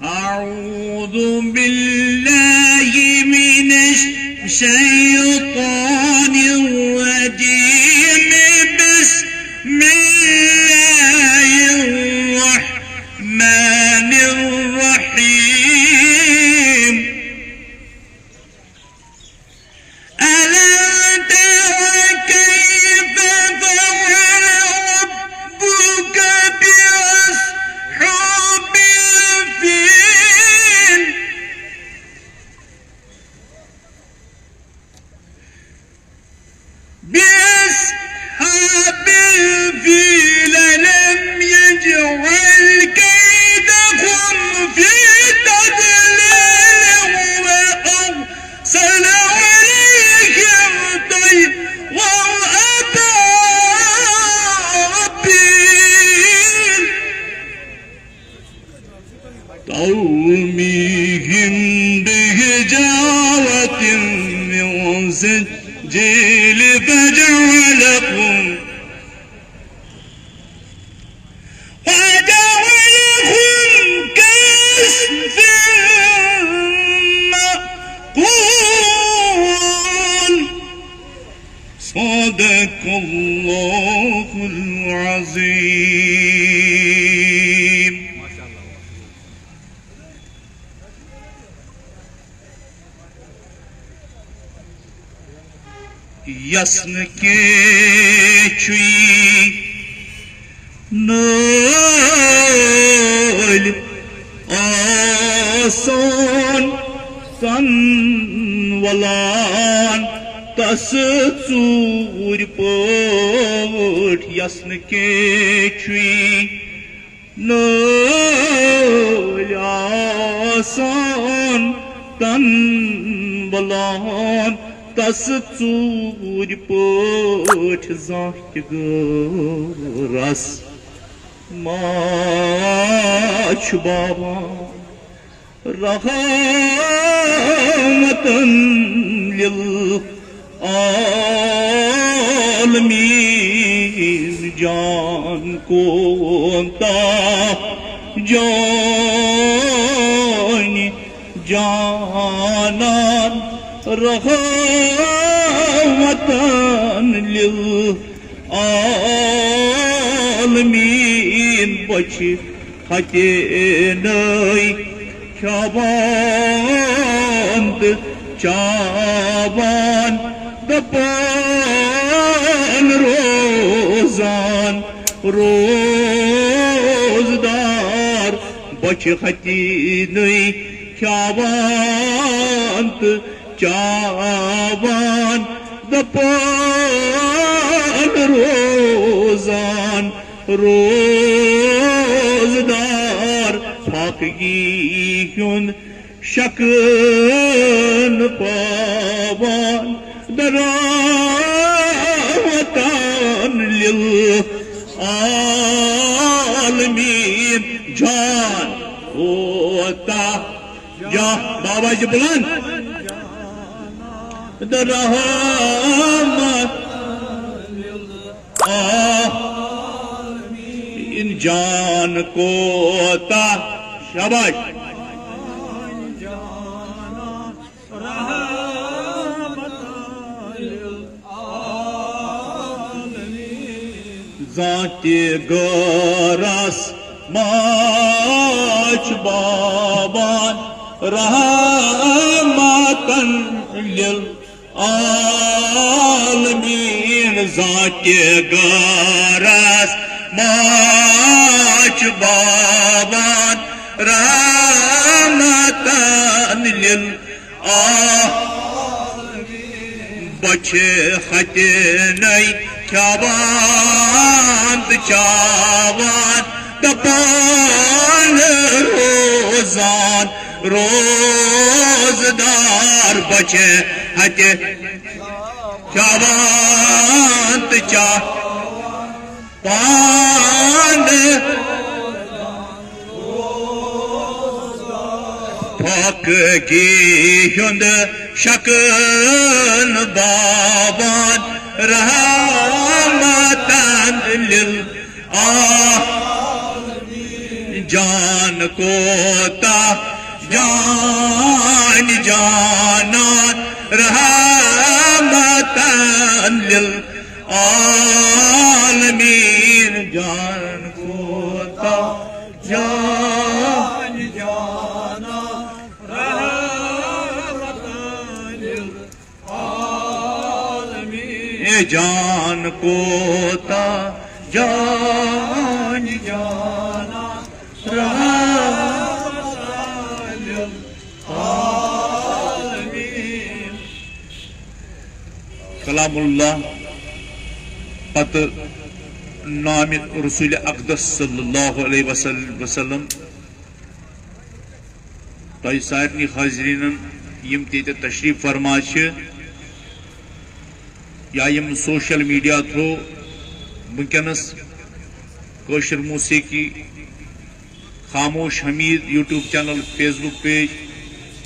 أعوذ بالله من الشيطان الرجيم بسم الله الرحمن الرحيم ألم تر كيف فعل ربك بأصحاب الفيل بأصحاب الفيل لم يجعل كيدهم في تضليل وأرسل عليهم طيرا أبابيل ترميهم بحجارة من سجيل فجعلهم كعصف مأكول صدق الله العظيم. Yasn ke chui nol asan san walan tas tsur pot yasn ke chui nol asan tan walan tas tsur pot zahk ras mach baba rahmatan lil alamin jaan ko ta jani janan rahmatan lil alamin bachi hatenay çaband çaban dapan rozan rozdar bachi hatenay çaband çaban dapan rozan rozdar pakiyun şakın pavan daravatan lil alamin can ota ya babacı bulan rahmat in can ko ta shabash zati garas mach baban rahmatan lil alamin zati garas mach baban rahmatan lil alamin bache hatenay çaban çaban dapan rozan rozdar bache hate çaban çaban pak giyund şakın baban rahmatan lil جان کوتا جان جانان رحمتاً للعالمین جان کوتا جان جانان رحمتاً للعالمین جان کوتا جان جانا رحمتاً للعالمین کلام اللہ پت نام رسول اقدس صلی اللہ علیہ وسلم تہ سارنی حاضرین یم تیت تشریف فرما یا یم سوشل میڈیا تھرو ونکس کوشر موسیقی خاموش حمید یوٹیوب چینل فیس بک پیج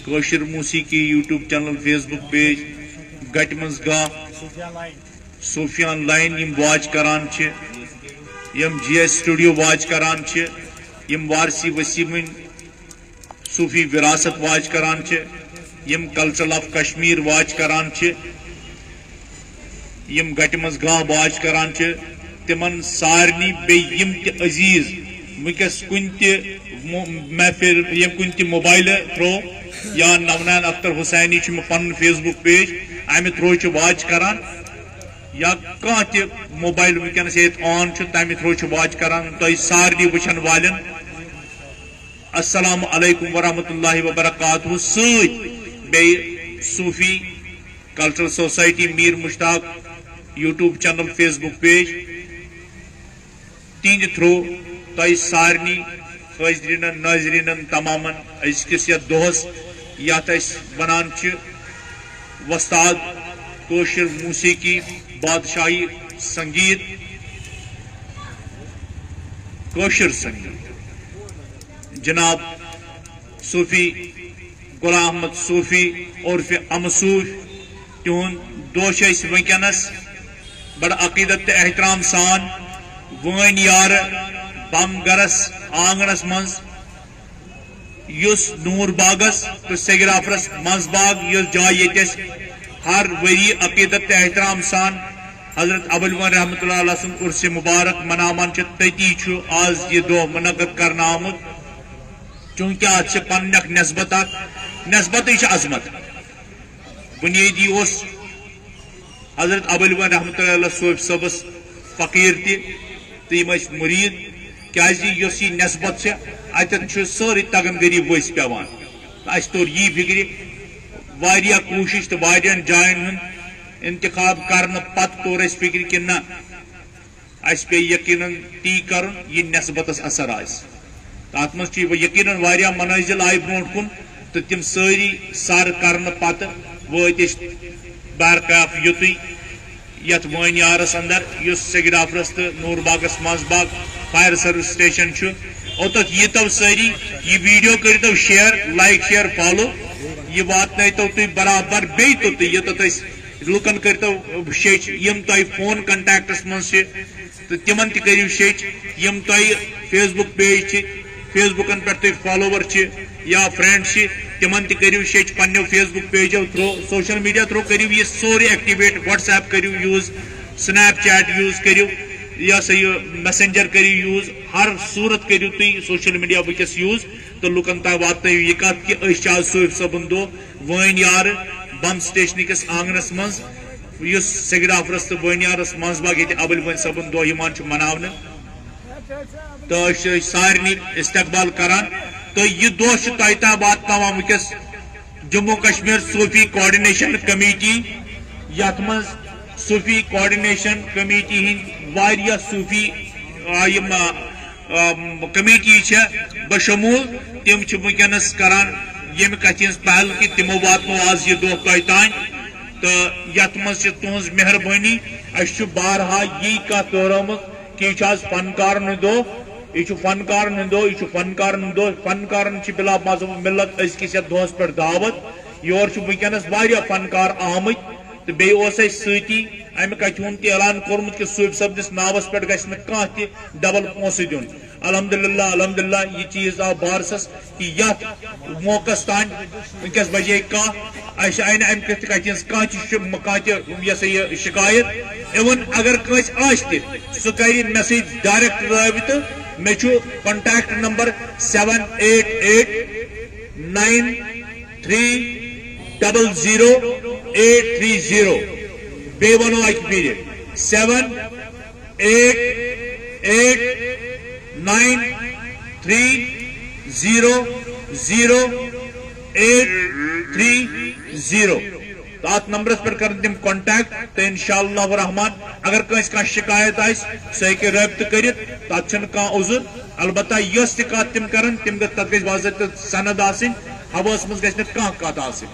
کوشر موسیقی یوٹیوب چینل فیس بک پیج گٹ مز گاہ صوفیان لائن یم واچ کران یم جی ایس سٹوڈیو واچ کران یم وارسی وسیمن صوفی وراثت واچ کران M culture of Kashmir watch کران یم گٹ مز گاہ واچ کران تمن سارنی یم تہ عزیز ونکس کن تہ محفل کن تہ موبائل تھرو یا نونین اختر حسینی پن فیس بک پیج امہ تھرو واچ کران یا کھانا تہ موبائل ونکس یہ آن تمہ تھرو واچ کران تہ سارنی وچھن والن السلام علیکم ورحمۃ اللہ وبرکاتہ ست صوفی کلچرل سوسائٹی میر مشتاق یوٹیوب چینل فیس بک پیج تہند تھرو تہ سارنی حاضرین ناظرین تمام ازکس یتھ دہس یتھ ونان وستاد کوشر موسیقی بادشاہی سنگیت کوشر سنگیت جناب صوفی غلام احمد صوفی عرف امصوف تہند دہ ونکس بڑ عقیدت احترام سان ون یار بم گرس آنگنس مز نور باغس تو سیگرافرس مز باغ اس جائے یتس ہر وری عقیدت احترام سان حضرت ابوالفضل رحمۃ اللہ علیہ سن عرس مبارک منامان تتی آز یہ دہ منعقد کرنا آمت چونکہ ات پن نسبت نسبت عظمت بنیادی اس حضرت ابوالفضل رحمۃ اللہ علیہ صوبس فقیر تم مرید کیاز یہ نسبت اتن ساری تگن گری ؤس پیوان اس تور یہ فکر واریاہ کوشش تو واریاہن جائن ہند انتخاب کرنے پتہ تور اس فکر کہ نہ اس پہ یقیناً تی کرن یہ نسبتس اثر آس تات مز یقیناً واریاہ منازل آئی برونٹ کن تو تم ساری سر کرنے پتہ وت بہرکاف یوتھی یت وین یارس اندر اس سیگرافرس تو نور باغس مز باغ فائر سروس سٹیشن اوتت یتو ساری یہ ویڈیو کرتو شیئر لائک شیئر فالو یہ واتنو تھی برابر بیت یوتت لکن کرتو شیچ یم تہ فون کنٹیکٹس مز تو تمن تہ کرو شیچ یم تہ فیس بک پیج فیس بکن پہ تھی فالوور یا فرینڈ تمن تہ کرو شیچ پنو فیس بک پیجو تھرو سوشل میڈیا تھرو کرو یہ سوری ایکٹیویٹ واٹس ایپ کرو یوز سنیپ چیٹ یوز کرو یہ سا یہ میسنجر کرو یوز ہر صورت کرو تھی سوشل میڈیا ونکس یوز تو لکن تہ واتن یہ کت کہ صوفی صبن دہ ون یار بم سٹیشن کس آنگنس مز اس سیگرافرس تو ون یارس مز باغ یہ ابوالفضل صبن دہ مناونہ تو سارنی استقبال کران تو یہ دہ تہ تام واتن ونکس جموں کشمیر صوفی کوآرڈینیشن کمیٹی یت مز صوفی کوآرڈینیشن کمیٹی ہند واریاہ صوفی کمیٹی بشمول تم ونکس کران یم کت پہل کہ تمو واتنو آز یہ دہ تہ تان تو یت مز تہذ مہربانی اس بارہا یہ کت دہرمت کہ یہ فنکارن دہ یہ فنکارن دہ یہ فنکارن دہ فنکارن بلا مذہب ملت ازکس یتھ دہس پہ دعوت یور ونکس واریاہ فنکار آمت تو بیس سی امہ کتھ ہند اعلان کورمت کہ صوفی صبنس ناوس پہ گھس کھانا تہ ڈبل پونسہ دن الحمدللہ یہ چیز آو بارسس کہ یت موقع تان ونکس بجے کھہ آئی ام یہ سا یہ شکایت ایون اگر کنس آس سہ کر مے سی ڈائریکٹ رابطہ مے کنٹیکٹ نمبر 78893000830 بی ونو اکہ پھر 78893000830 تو ات نمبرس پر کر تم کنٹیکٹ تو انشاءاللہ الرحمن اگر کنس کھانا شکایت آس سہ ہیکہ رابطہ کرت تک کھانا عذر البتہ یس تہ کت تم کرن تم تک گژھِ باضابطہ سند آسن ہوس مز گژھِ نہٕ کانٛہہ کتھ آسن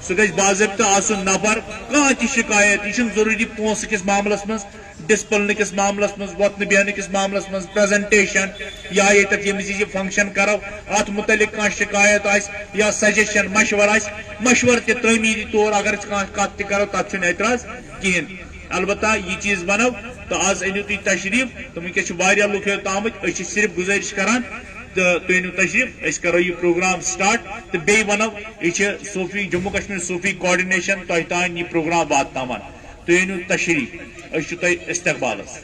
سہ گژھِ باضابطہ آسن نفر کانٛہہ تہ شکایت یہ ضروری پونسہٕ کس معاملس مز ڈسپلن کس معاملس مز وتن بیہن کس معاملس مز پریزنٹیشن یا یتھ یمس یہ فنکشن کرو ات متعلق کانٛہہ شکایت آس یا سجیشن مشور آس مشور تہ تعمیری طور اگر کانٛہہ کتھ تہ کرو تتھ چھُنہٕ اعتراض کہین البتہ یہ چیز بنو تو آز انو تھی تشریف تو ونکس لوگ یوت آمت صرف گزارش کران تو تھی انو تشریف اس کرو یہ پروگرام سٹارٹ تو بیٚیہِ ونو یہ صوفی جموں کشمیر صوفی کوآرڈینیشن تہ تان یہ پروگرام واتناوان تھی انو تشریف تہ استقبالس